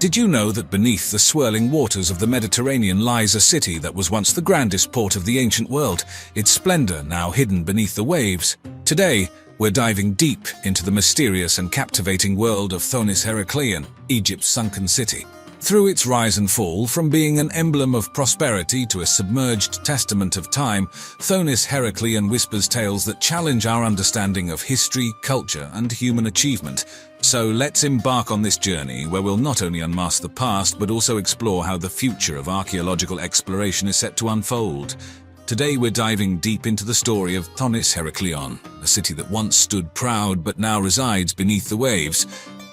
Did you know that beneath the swirling waters of the Mediterranean lies a city that was once the grandest port of the ancient world, its splendor now hidden beneath the waves? Today, we're diving deep into the mysterious and captivating world of Thonis Heracleion, Egypt's sunken city. Through its rise and fall, from being an emblem of prosperity to a submerged testament of time, Thonis Heracleion whispers tales that challenge our understanding of history, culture, and human achievement. So let's embark on this journey where we'll not only unmask the past, but also explore how the future of archaeological exploration is set to unfold. Today we're diving deep into the story of Thonis Heracleion, a city that once stood proud but now resides beneath the waves.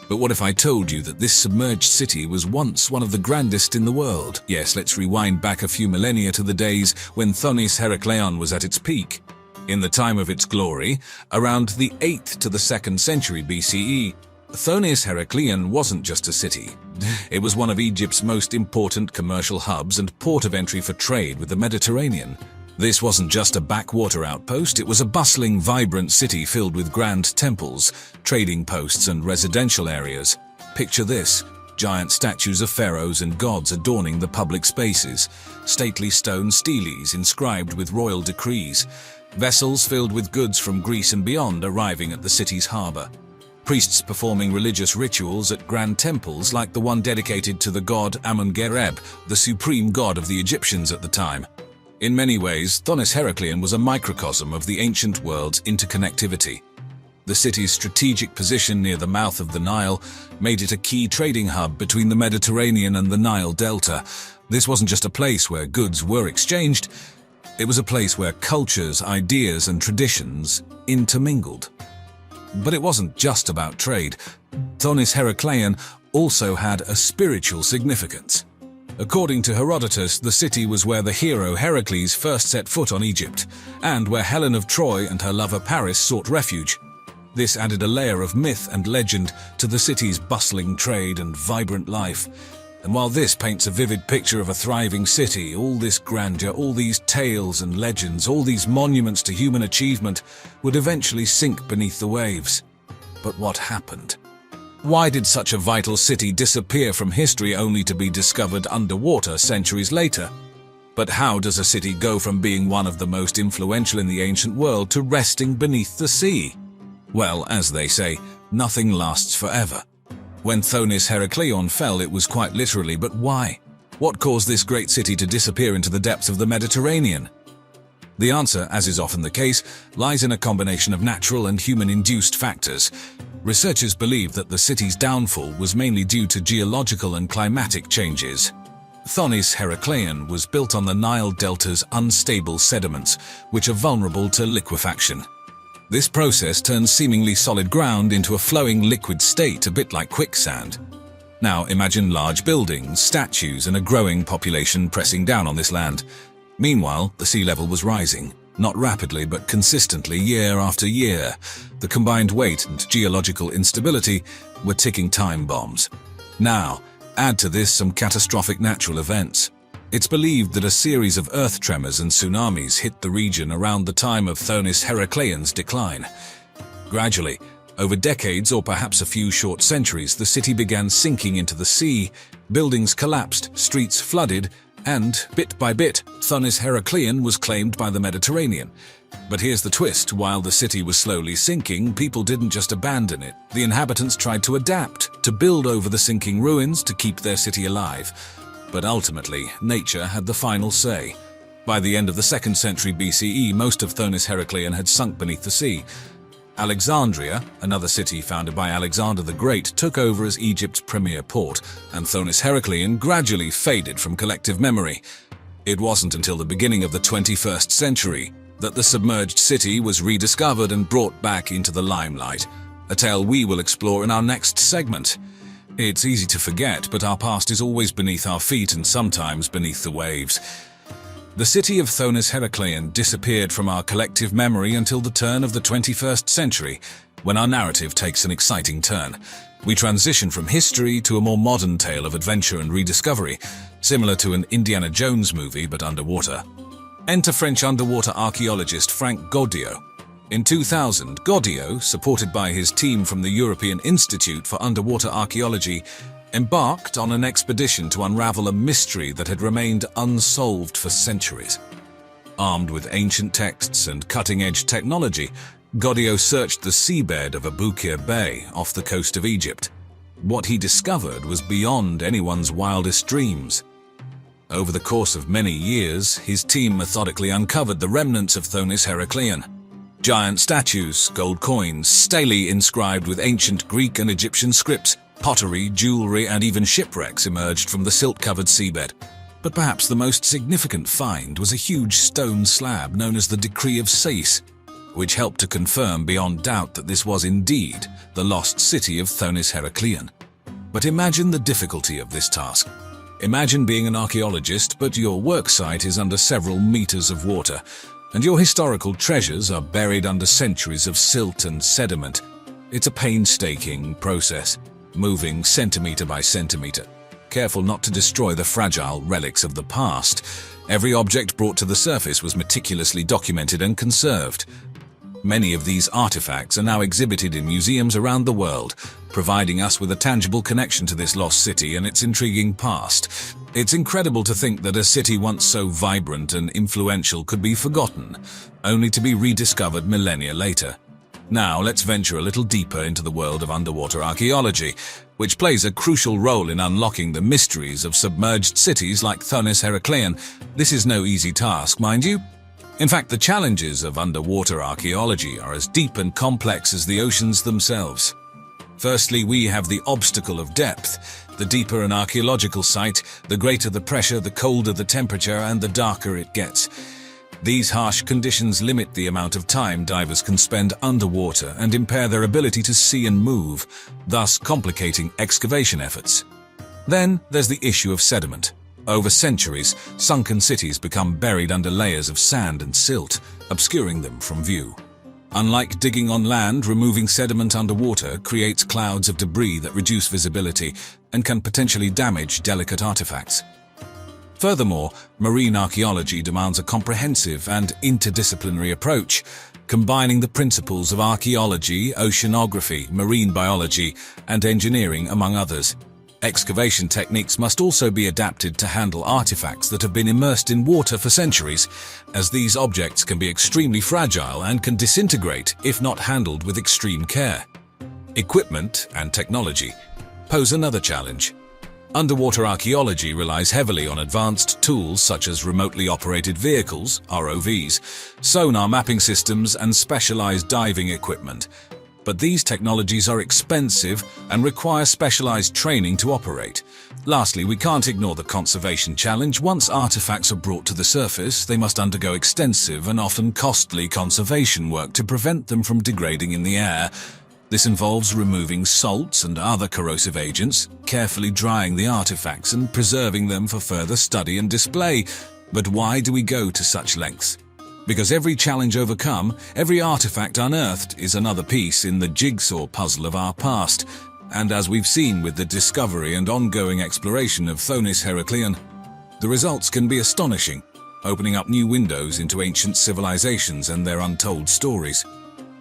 But what if I told you that this submerged city was once one of the grandest in the world? Yes, let's rewind back a few millennia to the days when Thonis Heracleion was at its peak. In the time of its glory, around the 8th to the 2nd century BCE, Thonis Heracleion wasn't just a city. It was one of Egypt's most important commercial hubs and port of entry for trade with the Mediterranean. This wasn't just a backwater outpost, it was a bustling, vibrant city filled with grand temples, trading posts and residential areas. Picture this: giant statues of pharaohs and gods adorning the public spaces, stately stone steles inscribed with royal decrees, vessels filled with goods from Greece and beyond arriving at the city's harbor, priests performing religious rituals at grand temples like the one dedicated to the god Amun-Gereb, the supreme god of the Egyptians at the time. In many ways, Thonis Heracleion was a microcosm of the ancient world's interconnectivity. The city's strategic position near the mouth of the Nile made it a key trading hub between the Mediterranean and the Nile Delta. This wasn't just a place where goods were exchanged, it was a place where cultures, ideas, and traditions intermingled. But it wasn't just about trade. Thonis Heracleion also had a spiritual significance. According to Herodotus, the city was where the hero Heracles first set foot on Egypt, and where Helen of Troy and her lover Paris sought refuge. This added a layer of myth and legend to the city's bustling trade and vibrant life. And while this paints a vivid picture of a thriving city, all this grandeur, all these tales and legends, all these monuments to human achievement would eventually sink beneath the waves. But what happened? Why did such a vital city disappear from history only to be discovered underwater centuries later? But how does a city go from being one of the most influential in the ancient world to resting beneath the sea? Well, as they say, nothing lasts forever. When Thonis Heracleion fell, it was quite literally, but why? What caused this great city to disappear into the depths of the Mediterranean? The answer, as is often the case, lies in a combination of natural and human-induced factors. Researchers believe that the city's downfall was mainly due to geological and climatic changes. Thonis Heracleion was built on the Nile Delta's unstable sediments, which are vulnerable to liquefaction. This process turns seemingly solid ground into a flowing liquid state, a bit like quicksand. Now imagine large buildings, statues, and a growing population pressing down on this land. Meanwhile, the sea level was rising, not rapidly but consistently year after year. The combined weight and geological instability were ticking time bombs. Now, add to this some catastrophic natural events. It's believed that a series of earth tremors and tsunamis hit the region around the time of Thonis Heracleion's decline. Gradually, over decades or perhaps a few short centuries, the city began sinking into the sea, buildings collapsed, streets flooded, and, bit by bit, Thonis Heracleion was claimed by the Mediterranean. But here's the twist: while the city was slowly sinking, people didn't just abandon it. The inhabitants tried to adapt, to build over the sinking ruins, to keep their city alive. But ultimately, nature had the final say. By the end of the 2nd century BCE, most of Thonis Heracleion had sunk beneath the sea. Alexandria, another city founded by Alexander the Great, took over as Egypt's premier port, and Thonis Heracleion gradually faded from collective memory. It wasn't until the beginning of the 21st century that the submerged city was rediscovered and brought back into the limelight, a tale we will explore in our next segment. It's easy to forget, but our past is always beneath our feet and sometimes beneath the waves. The city of Thonis Heracleion disappeared from our collective memory until the turn of the 21st century, when our narrative takes an exciting turn. We transition from history to a more modern tale of adventure and rediscovery, similar to an Indiana Jones movie but underwater. Enter French underwater archaeologist Frank Gaudiot. In 2000, Gaudiot, supported by his team from the European Institute for Underwater Archaeology, embarked on an expedition to unravel a mystery that had remained unsolved for centuries. Armed with ancient texts and cutting-edge technology, Gaudio searched the seabed of Abukir Bay off the coast of Egypt. What he discovered was beyond anyone's wildest dreams. Over the course of many years, his team methodically uncovered the remnants of Thonis Heraclean. Giant statues, gold coins, stelae inscribed with ancient Greek and Egyptian scripts, pottery, jewelry, and even shipwrecks emerged from the silt-covered seabed. But perhaps the most significant find was a huge stone slab known as the Decree of Sais, which helped to confirm beyond doubt that this was indeed the lost city of Thonis Heraclean. But imagine the difficulty of this task. Imagine being an archaeologist, but your work site is under several meters of water, and your historical treasures are buried under centuries of silt and sediment. It's a painstaking process, moving centimeter by centimeter, careful not to destroy the fragile relics of the past. Every object brought to the surface was meticulously documented and conserved. Many of these artifacts are now exhibited in museums around the world, providing us with a tangible connection to this lost city and its intriguing past. It's incredible to think that a city once so vibrant and influential could be forgotten, only to be rediscovered millennia later. Now let's venture a little deeper into the world of underwater archaeology, which plays a crucial role in unlocking the mysteries of submerged cities like Thonis Heraclean. This is no easy task, mind you. In fact, the challenges of underwater archaeology are as deep and complex as the oceans themselves. Firstly, we have the obstacle of depth. The deeper an archaeological site, the greater the pressure, the colder the temperature, and the darker it gets. These harsh conditions limit the amount of time divers can spend underwater and impair their ability to see and move, thus complicating excavation efforts. Then there's the issue of sediment. Over centuries, sunken cities become buried under layers of sand and silt, obscuring them from view. Unlike digging on land, removing sediment underwater creates clouds of debris that reduce visibility and can potentially damage delicate artifacts. Furthermore, marine archaeology demands a comprehensive and interdisciplinary approach, combining the principles of archaeology, oceanography, marine biology, and engineering, among others. Excavation techniques must also be adapted to handle artifacts that have been immersed in water for centuries, as these objects can be extremely fragile and can disintegrate if not handled with extreme care. Equipment and technology pose another challenge. Underwater archaeology relies heavily on advanced tools such as remotely operated vehicles, ROVs, sonar mapping systems, and specialized diving equipment. But these technologies are expensive and require specialized training to operate. Lastly, we can't ignore the conservation challenge. Once artifacts are brought to the surface, they must undergo extensive and often costly conservation work to prevent them from degrading in the air. This involves removing salts and other corrosive agents, carefully drying the artifacts and preserving them for further study and display. But why do we go to such lengths? Because every challenge overcome, every artifact unearthed is another piece in the jigsaw puzzle of our past. And as we've seen with the discovery and ongoing exploration of Thonis Heraclean, the results can be astonishing, opening up new windows into ancient civilizations and their untold stories.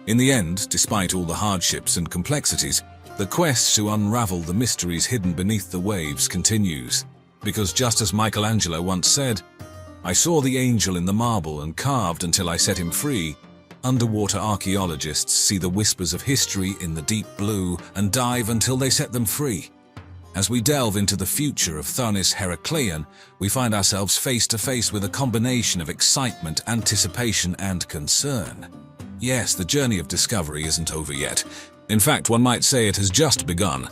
In the end, despite all the hardships and complexities, the quest to unravel the mysteries hidden beneath the waves continues. Because just as Michelangelo once said, "I saw the angel in the marble and carved until I set him free," underwater archaeologists see the whispers of history in the deep blue and dive until they set them free. As we delve into the future of Thonis Heraclean, we find ourselves face to face with a combination of excitement, anticipation, and concern. Yes, the journey of discovery isn't over yet. In fact, one might say it has just begun.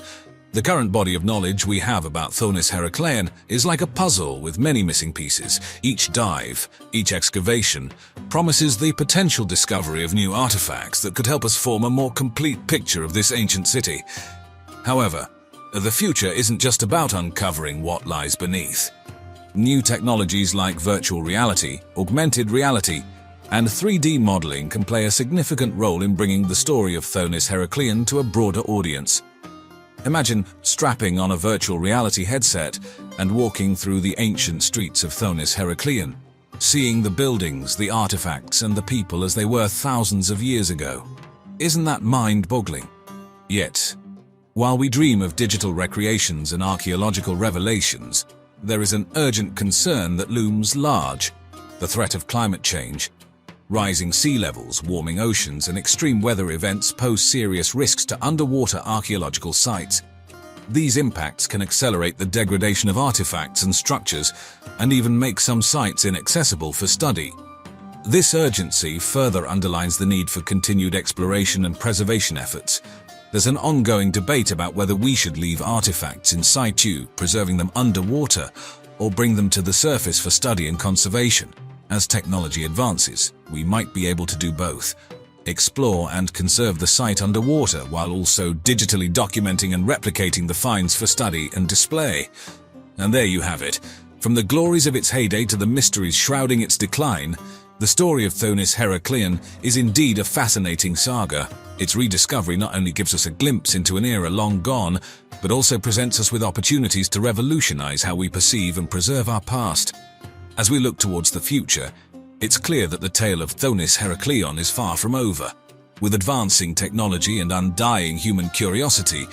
The current body of knowledge we have about Thonis Heraclean is like a puzzle with many missing pieces. Each dive, each excavation, promises the potential discovery of new artifacts that could help us form a more complete picture of this ancient city. However, the future isn't just about uncovering what lies beneath. New technologies like virtual reality, augmented reality, and 3D modeling can play a significant role in bringing the story of Thonis Heraclean to a broader audience. Imagine strapping on a virtual reality headset and walking through the ancient streets of Thonis Heraclean, seeing the buildings, the artifacts, and the people as they were thousands of years ago. Isn't that mind-boggling? Yet, While we dream of digital recreations and archaeological revelations, there is an urgent concern that looms large: the threat of climate change. Rising sea levels, warming oceans, and extreme weather events pose serious risks to underwater archaeological sites. These impacts can accelerate the degradation of artifacts and structures, and even make some sites inaccessible for study. This urgency further underlines the need for continued exploration and preservation efforts. There's an ongoing debate about whether we should leave artifacts in situ, preserving them underwater, or bring them to the surface for study and conservation. As technology advances, we might be able to do both: explore and conserve the site underwater while also digitally documenting and replicating the finds for study and display. And there you have it. From the glories of its heyday to the mysteries shrouding its decline, the story of Thonis Heracleion is indeed a fascinating saga. Its rediscovery not only gives us a glimpse into an era long gone, but also presents us with opportunities to revolutionize how we perceive and preserve our past. As we look towards the future, it's clear that the tale of Thonis Heracleion is far from over. With advancing technology and undying human curiosity,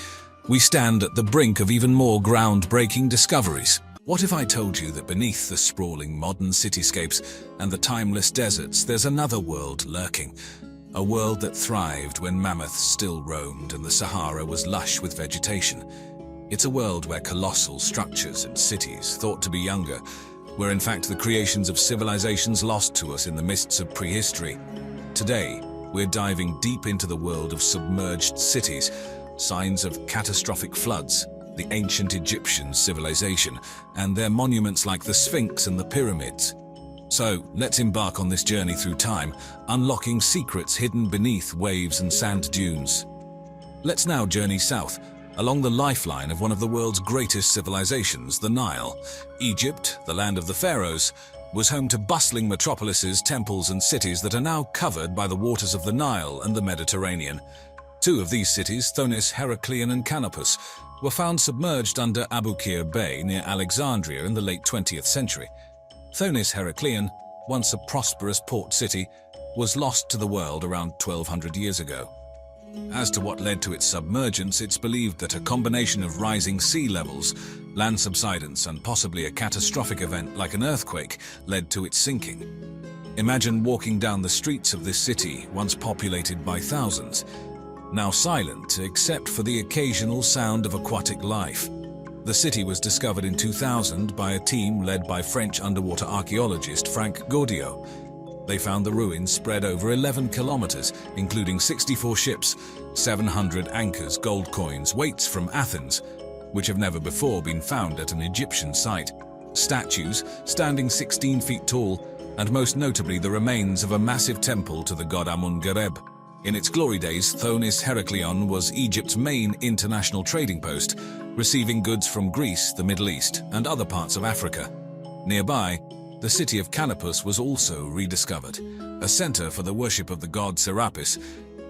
we stand at the brink of even more groundbreaking discoveries. What if I told you that beneath the sprawling modern cityscapes and the timeless deserts, there's another world lurking? A world that thrived when mammoths still roamed and the Sahara was lush with vegetation. It's a world where colossal structures and cities, thought to be younger, were in fact the creations of civilizations lost to us in the mists of prehistory. Today, we're diving deep into the world of submerged cities, signs of catastrophic floods, the ancient Egyptian civilization, and their monuments like the Sphinx and the pyramids. So, let's embark on this journey through time, unlocking secrets hidden beneath waves and sand dunes. Let's now journey south, along the lifeline of one of the world's greatest civilizations, the Nile. Egypt, the land of the pharaohs, was home to bustling metropolises, temples, and cities that are now covered by the waters of the Nile and the Mediterranean. Two of these cities, Thonis Heracleion and Canopus, were found submerged under Abu Qir Bay near Alexandria in the late 20th century. Thonis Heracleion, once a prosperous port city, was lost to the world around 1200 years ago. As to what led to its submergence, it's believed that a combination of rising sea levels, land subsidence, and possibly a catastrophic event like an earthquake led to its sinking. Imagine walking down the streets of this city, once populated by thousands, now silent except for the occasional sound of aquatic life. The city was discovered in 2000 by a team led by French underwater archaeologist Frank Gaudiot. They found the ruins spread over 11 kilometers, including 64 ships, 700 anchors, gold coins, weights from Athens, which have never before been found at an Egyptian site, statues standing 16 feet tall, and most notably the remains of a massive temple to the god Amun-Gareb. In its glory days, Thonis Heracleion was Egypt's main international trading post, receiving goods from Greece, the Middle East, and other parts of Africa. Nearby, the city of Canopus was also rediscovered, a center for the worship of the god Serapis.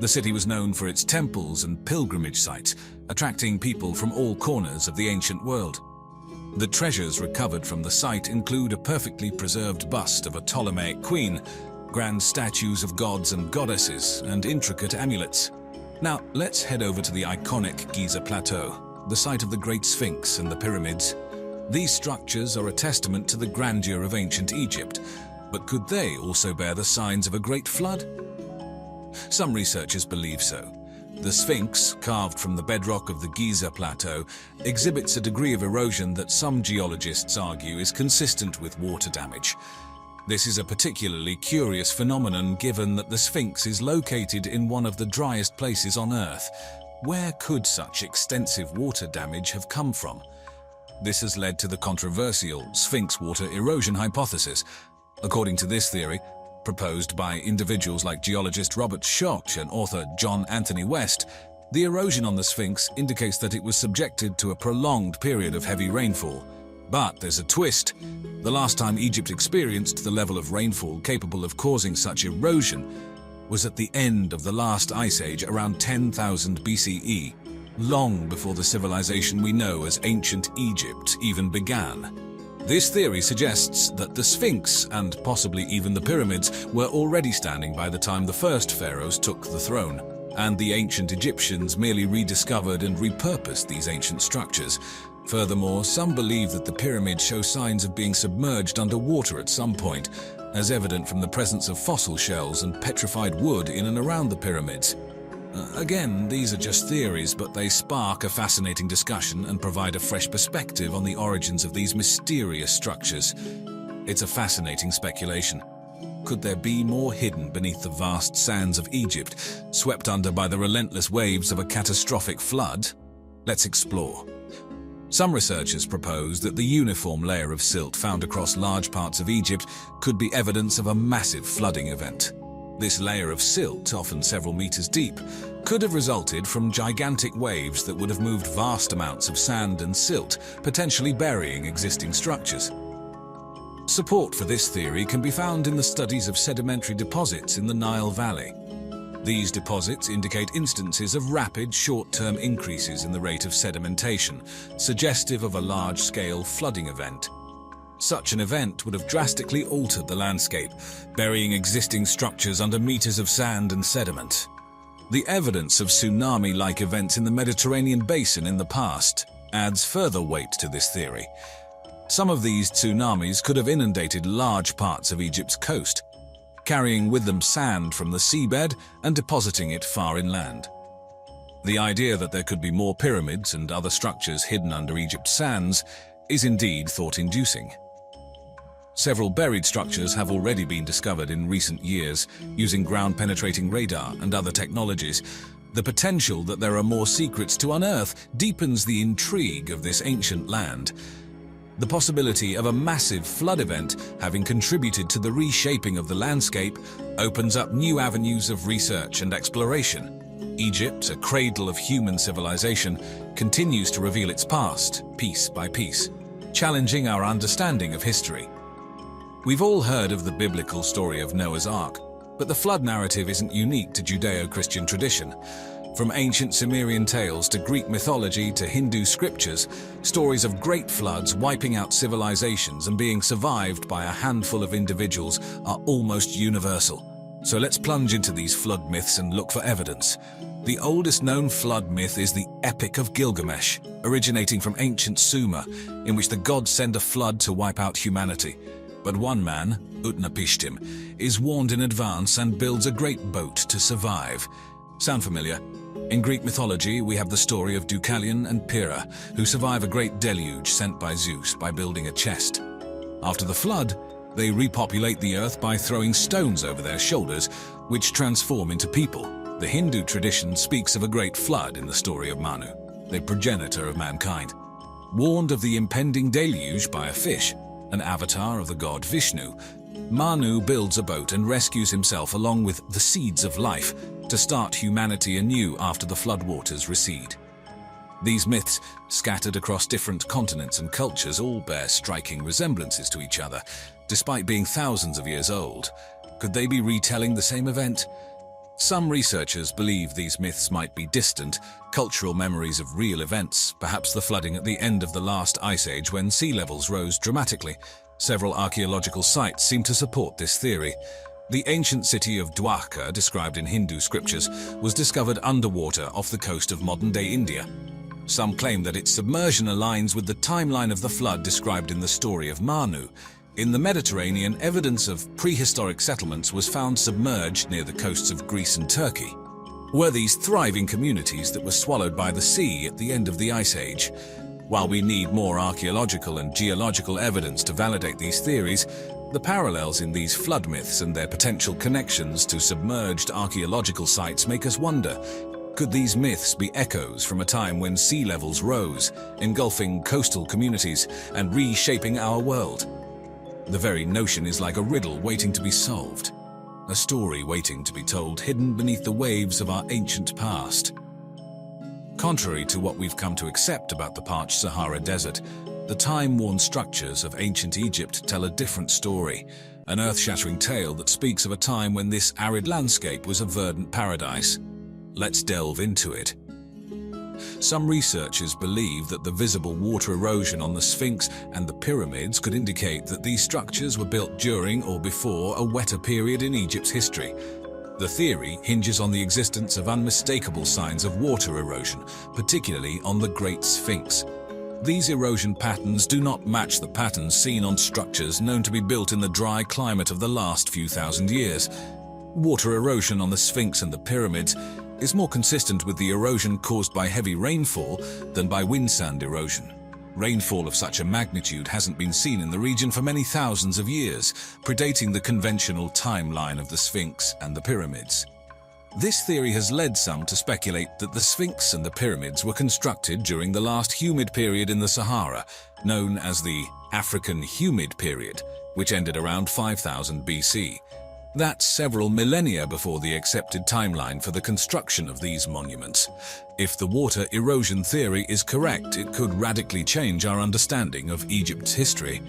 The city was known for its temples and pilgrimage sites, attracting people from all corners of the ancient world. The treasures recovered from the site include a perfectly preserved bust of a Ptolemaic queen, grand statues of gods and goddesses, and intricate amulets. Now, let's head over to the iconic Giza Plateau, the site of the Great Sphinx and the pyramids. These structures are a testament to the grandeur of ancient Egypt, but could they also bear the signs of a great flood? Some researchers believe so. The Sphinx, carved from the bedrock of the Giza Plateau, exhibits a degree of erosion that some geologists argue is consistent with water damage. This is a particularly curious phenomenon given that the Sphinx is located in one of the driest places on Earth. Where could such extensive water damage have come from? This has led to the controversial Sphinx water erosion hypothesis. According to this theory, proposed by individuals like geologist Robert Schoch and author John Anthony West, the erosion on the Sphinx indicates that it was subjected to a prolonged period of heavy rainfall. But there's a twist. The last time Egypt experienced the level of rainfall capable of causing such erosion was at the end of the last ice age around 10,000 BCE, long before the civilization we know as ancient Egypt even began. This theory suggests that the Sphinx, and possibly even the pyramids, were already standing by the time the first pharaohs took the throne. and the ancient Egyptians merely rediscovered and repurposed these ancient structures. Furthermore, some believe that the pyramids show signs of being submerged underwater at some point, as evident from the presence of fossil shells and petrified wood in and around the pyramids. Again, these are just theories, but they spark a fascinating discussion and provide a fresh perspective on the origins of these mysterious structures. It's a fascinating speculation. Could there be more hidden beneath the vast sands of Egypt, swept under by the relentless waves of a catastrophic flood? Let's explore. Some researchers propose that the uniform layer of silt found across large parts of Egypt could be evidence of a massive flooding event. This layer of silt, often several meters deep, could have resulted from gigantic waves that would have moved vast amounts of sand and silt, potentially burying existing structures. Support for this theory can be found in the studies of sedimentary deposits in the Nile Valley. These deposits indicate instances of rapid, short-term increases in the rate of sedimentation, suggestive of a large-scale flooding event. Such an event would have drastically altered the landscape, burying existing structures under meters of sand and sediment. The evidence of tsunami-like events in the Mediterranean basin in the past adds further weight to this theory. Some of these tsunamis could have inundated large parts of Egypt's coast, carrying with them sand from the seabed and depositing it far inland. The idea that there could be more pyramids and other structures hidden under Egypt's sands is indeed thought-inducing. Several buried structures have already been discovered in recent years using ground-penetrating radar and other technologies. The potential that there are more secrets to unearth deepens the intrigue of this ancient land. The possibility of a massive flood event having contributed to the reshaping of the landscape opens up new avenues of research and exploration. Egypt, a cradle of human civilization, continues to reveal its past, piece by piece, challenging our understanding of history. We've all heard of the biblical story of Noah's Ark, but the flood narrative isn't unique to Judeo-Christian tradition. From ancient Sumerian tales to Greek mythology to Hindu scriptures, stories of great floods wiping out civilizations and being survived by a handful of individuals are almost universal. So let's plunge into these flood myths and look for evidence. The oldest known flood myth is the Epic of Gilgamesh, originating from ancient Sumer, in which the gods send a flood to wipe out humanity. But one man, Utnapishtim, is warned in advance and builds a great boat to survive. Sound familiar? In Greek mythology, we have the story of Deucalion and Pyrrha, who survive a great deluge sent by Zeus by building a chest. After the flood, they repopulate the earth by throwing stones over their shoulders, which transform into people. The Hindu tradition speaks of a great flood in the story of Manu, the progenitor of mankind. Warned of the impending deluge by a fish, an avatar of the god Vishnu, Manu builds a boat and rescues himself along with the seeds of life to start humanity anew after the floodwaters recede. These myths, scattered across different continents and cultures, all bear striking resemblances to each other, despite being thousands of years old. Could they be retelling the same event? Some researchers believe these myths might be distant, cultural memories of real events, perhaps the flooding at the end of the last ice age when sea levels rose dramatically. Several archaeological sites seem to support this theory. The ancient city of Dwarka, described in Hindu scriptures, was discovered underwater off the coast of modern-day India. Some claim that its submersion aligns with the timeline of the flood described in the story of Manu. In the Mediterranean, evidence of prehistoric settlements was found submerged near the coasts of Greece and Turkey. Were these thriving communities that were swallowed by the sea at the end of the Ice Age? While we need more archaeological and geological evidence to validate these theories, the parallels in these flood myths and their potential connections to submerged archaeological sites make us wonder, could these myths be echoes from a time when sea levels rose, engulfing coastal communities and reshaping our world? The very notion is like a riddle waiting to be solved, a story waiting to be told hidden beneath the waves of our ancient past. Contrary to what we've come to accept about the parched Sahara Desert, the time-worn structures of ancient Egypt tell a different story, an earth-shattering tale that speaks of a time when this arid landscape was a verdant paradise. Let's delve into it. Some researchers believe that the visible water erosion on the Sphinx and the pyramids could indicate that these structures were built during or before a wetter period in Egypt's history. The theory hinges on the existence of unmistakable signs of water erosion, particularly on the Great Sphinx. These erosion patterns do not match the patterns seen on structures known to be built in the dry climate of the last few thousand years. Water erosion on the Sphinx and the pyramids is more consistent with the erosion caused by heavy rainfall than by windsand erosion. Rainfall of such a magnitude hasn't been seen in the region for many thousands of years, predating the conventional timeline of the Sphinx and the pyramids. This theory has led some to speculate that the Sphinx and the pyramids were constructed during the last humid period in the Sahara, known as the African Humid Period, which ended around 5000 BC. That's several millennia before the accepted timeline for the construction of these monuments. If the water erosion theory is correct, it could radically change our understanding of Egypt's history.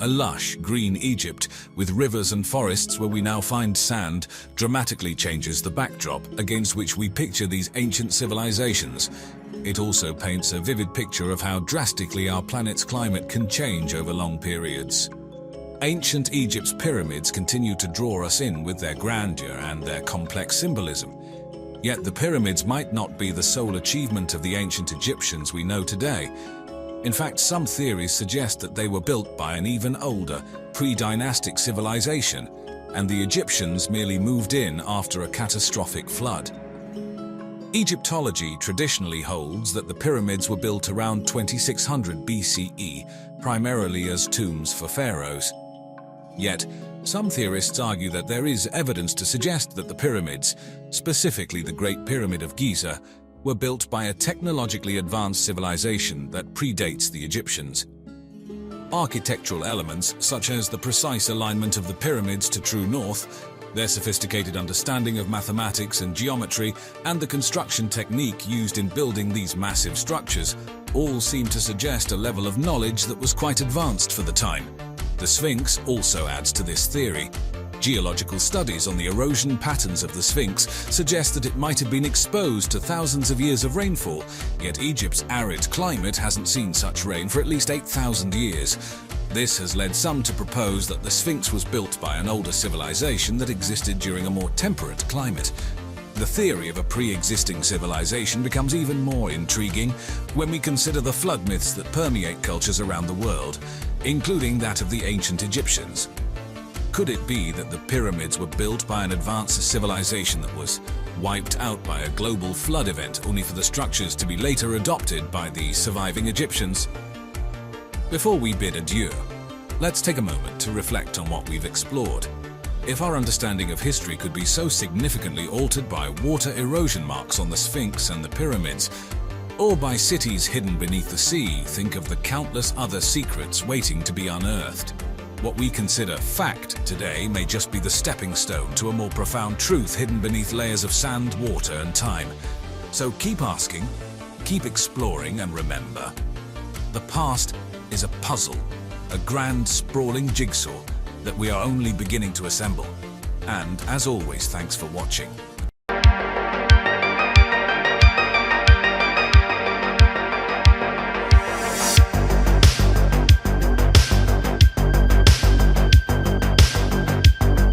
A lush, green Egypt, with rivers and forests where we now find sand, dramatically changes the backdrop against which we picture these ancient civilizations. It also paints a vivid picture of how drastically our planet's climate can change over long periods. Ancient Egypt's pyramids continue to draw us in with their grandeur and their complex symbolism. Yet the pyramids might not be the sole achievement of the ancient Egyptians we know today. In fact, some theories suggest that they were built by an even older, pre-dynastic civilization, and the Egyptians merely moved in after a catastrophic flood. Egyptology traditionally holds that the pyramids were built around 2600 BCE, primarily as tombs for pharaohs. Yet, some theorists argue that there is evidence to suggest that the pyramids, specifically the Great Pyramid of Giza, were built by a technologically advanced civilization that predates the Egyptians. Architectural elements, such as the precise alignment of the pyramids to true north, their sophisticated understanding of mathematics and geometry, and the construction technique used in building these massive structures, all seem to suggest a level of knowledge that was quite advanced for the time. The Sphinx also adds to this theory. Geological studies on the erosion patterns of the Sphinx suggest that it might have been exposed to thousands of years of rainfall, yet Egypt's arid climate hasn't seen such rain for at least 8,000 years. This has led some to propose that the Sphinx was built by an older civilization that existed during a more temperate climate. The theory of a pre-existing civilization becomes even more intriguing when we consider the flood myths that permeate cultures around the world, including that of the ancient Egyptians. Could it be that the pyramids were built by an advanced civilization that was wiped out by a global flood event, only for the structures to be later adopted by the surviving Egyptians? Before we bid adieu, let's take a moment to reflect on what we've explored. If our understanding of history could be so significantly altered by water erosion marks on the Sphinx and the pyramids, or by cities hidden beneath the sea, think of the countless other secrets waiting to be unearthed. What we consider fact today may just be the stepping stone to a more profound truth hidden beneath layers of sand, water, and time. So keep asking, keep exploring, and remember, the past is a puzzle, a grand, sprawling jigsaw that we are only beginning to assemble. And as always, thanks for watching.